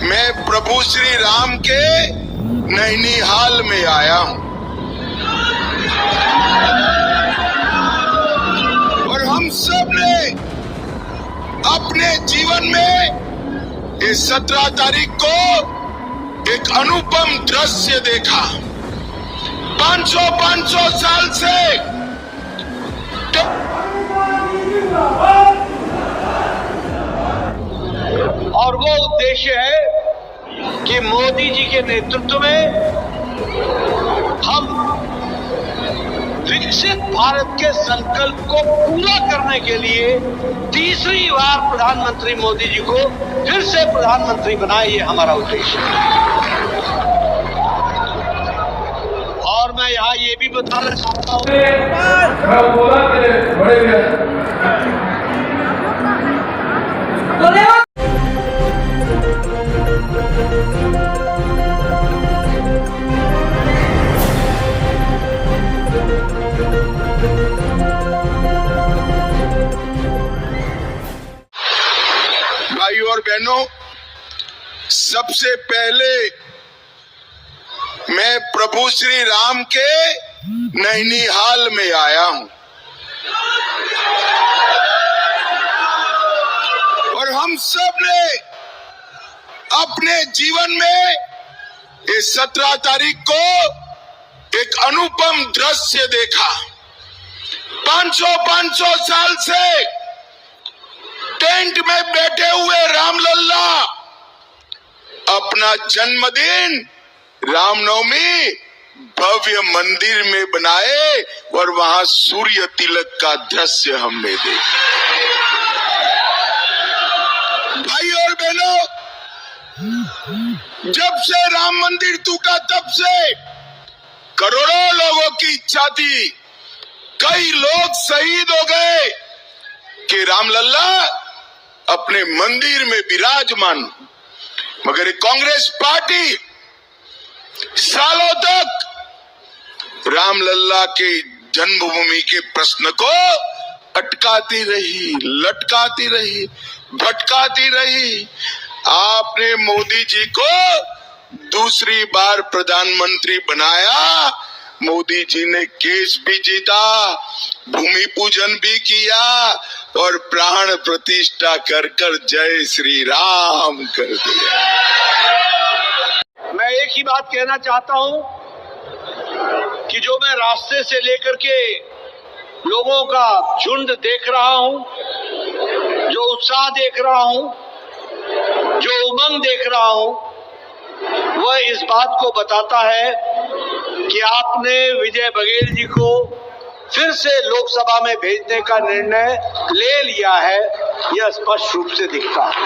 मैं प्रभु श्री राम के नैनीहाल में आया हूं और हम सब ने अपने जीवन में इस 17 तारीख को एक अनुपम दृश्य देखा। 500 साल से और वो उद्देश्य है कि मोदी जी के नेतृत्व में हम विकसित भारत के संकल्प को पूरा करने के लिए तीसरी बार प्रधानमंत्री मोदी जी को फिर से प्रधानमंत्री बनाए, ये हमारा उद्देश्य है। और मैं यहाँ ये भी बताना चाहता हूँ, भाइयों और बहनों, सबसे पहले मैं प्रभु श्री राम के नैनीहाल में आया हूं और हम सब ने अपने जीवन में इस 17 तारीख को एक अनुपम दृश्य देखा। 500 साल से टेंट में बैठे हुए रामलल्ला अपना जन्मदिन रामनवमी भव्य मंदिर में बनाए और वहां सूर्य तिलक का दृश्य हमने देखा। भाई और बहनों, जब से राम मंदिर टूटा तब से करोड़ों लोगों की इच्छा थी, कई लोग शहीद हो गए कि रामलल्ला अपने मंदिर में विराजमान, मगर कांग्रेस पार्टी सालों तक रामलल्ला के जन्मभूमि के प्रश्न को अटकाती रही, लटकाती रही, भटकाती रही। आपने मोदी जी को दूसरी बार प्रधानमंत्री बनाया। मोदी जी ने केस भी जीता, भूमि पूजन भी किया और प्राण प्रतिष्ठा कर कर जय श्री राम कर दिया। मैं एक ही बात कहना चाहता हूं कि जो मैं रास्ते से लेकर के लोगों का झुंड देख रहा हूं, जो उत्साह देख रहा हूं, जो उमंग देख रहा हूं, वह इस बात को बताता है कि आपने विजय बघेल जी को फिर से लोकसभा में भेजने का निर्णय ले लिया है, यह स्पष्ट रूप से दिखता है।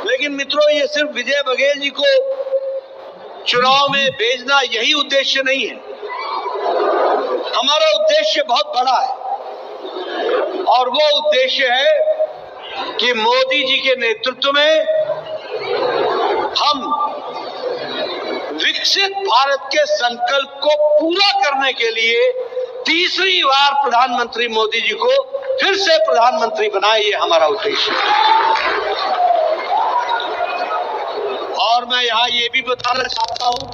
लेकिन मित्रों, ये सिर्फ विजय बघेल जी को चुनाव में भेजना यही उद्देश्य नहीं है। हमारा उद्देश्य बहुत बड़ा है और वो उद्देश्य है कि मोदी जी के नेतृत्व में हम विकसित भारत के संकल्प को पूरा करने के लिए तीसरी बार प्रधानमंत्री मोदी जी को फिर से प्रधानमंत्री बनाए, ये हमारा उद्देश्य है। और मैं यहाँ ये भी बताना चाहता हूँ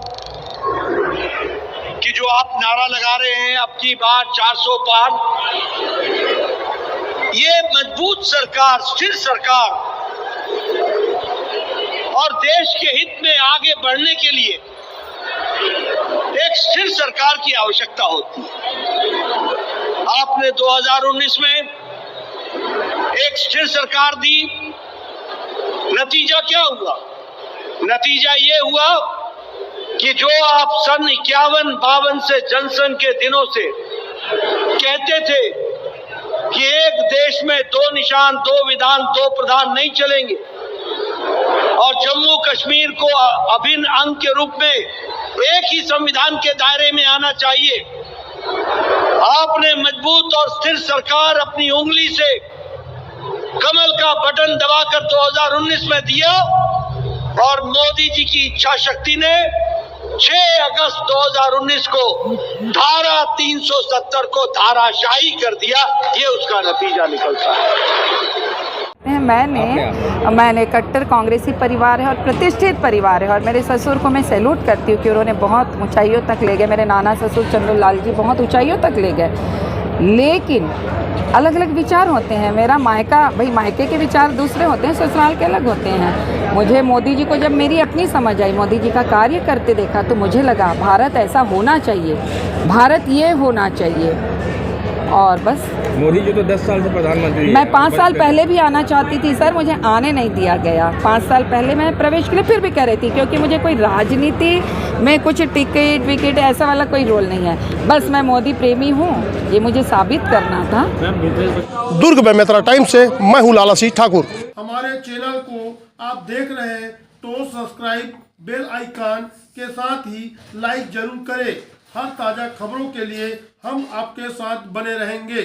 कि जो आप नारा लगा रहे हैं अब की बार 400 पार, ये मजबूत सरकार, स्थिर सरकार और देश के हित में आगे बढ़ने के लिए एक स्थिर सरकार की आवश्यकता होती है। आपने 2019 में एक स्थिर सरकार दी, नतीजा क्या हुआ? नतीजा ये हुआ कि जो आप सन 51-52 से जनसंघ के दिनों से कहते थे कि एक देश में 2 निशान, 2 विधान, 2 प्रधान नहीं चलेंगे और जम्मू कश्मीर को अभिन्न अंग के रूप में एक ही संविधान के दायरे में आना चाहिए, आपने मजबूत और स्थिर सरकार अपनी उंगली से कमल का बटन दबाकर 2019 में दिया और मोदी जी की इच्छा शक्ति ने 6 अगस्त 2019 को धारा 370 को धाराशाही कर दिया। ये उसका नतीजा निकलता है। मैंने कट्टर कांग्रेसी परिवार है और प्रतिष्ठित परिवार है, और मेरे ससुर को मैं सैल्यूट करती हूँ कि उन्होंने बहुत ऊंचाइयों तक ले गए। मेरे नाना ससुर चंद्रलाल जी बहुत ऊंचाइयों तक ले गए, लेकिन अलग अलग विचार होते हैं। मेरा मायका, भाई मायके के विचार दूसरे होते हैं, ससुराल के अलग होते हैं। मुझे मोदी जी को जब मेरी अपनी समझ आई, मोदी जी का कार्य करते देखा, तो मुझे लगा भारत ऐसा होना चाहिए, भारत ये होना चाहिए। और बस मोदी जी तो 10 साल से प्रधानमंत्री हैं। मैं 5 साल पहले भी आना चाहती थी सर, मुझे आने नहीं दिया गया। 5 साल पहले मैं प्रवेश के लिए फिर भी कह रही थी, क्योंकि मुझे कोई राजनीति में कुछ टिकट विकेट ऐसा वाला कोई रोल नहीं है। बस मैं मोदी प्रेमी हूँ, ये मुझे साबित करना था। दुर्ग बेमेतरा टाइम से मैं हूँ लाला सिंह ठाकुर। हमारे चैनल को आप देख रहे हैं तो सब्सक्राइब, बेल आइकन के साथ ही लाइक जरूर करें। हर ताज़ा खबरों के लिए हम आपके साथ बने रहेंगे।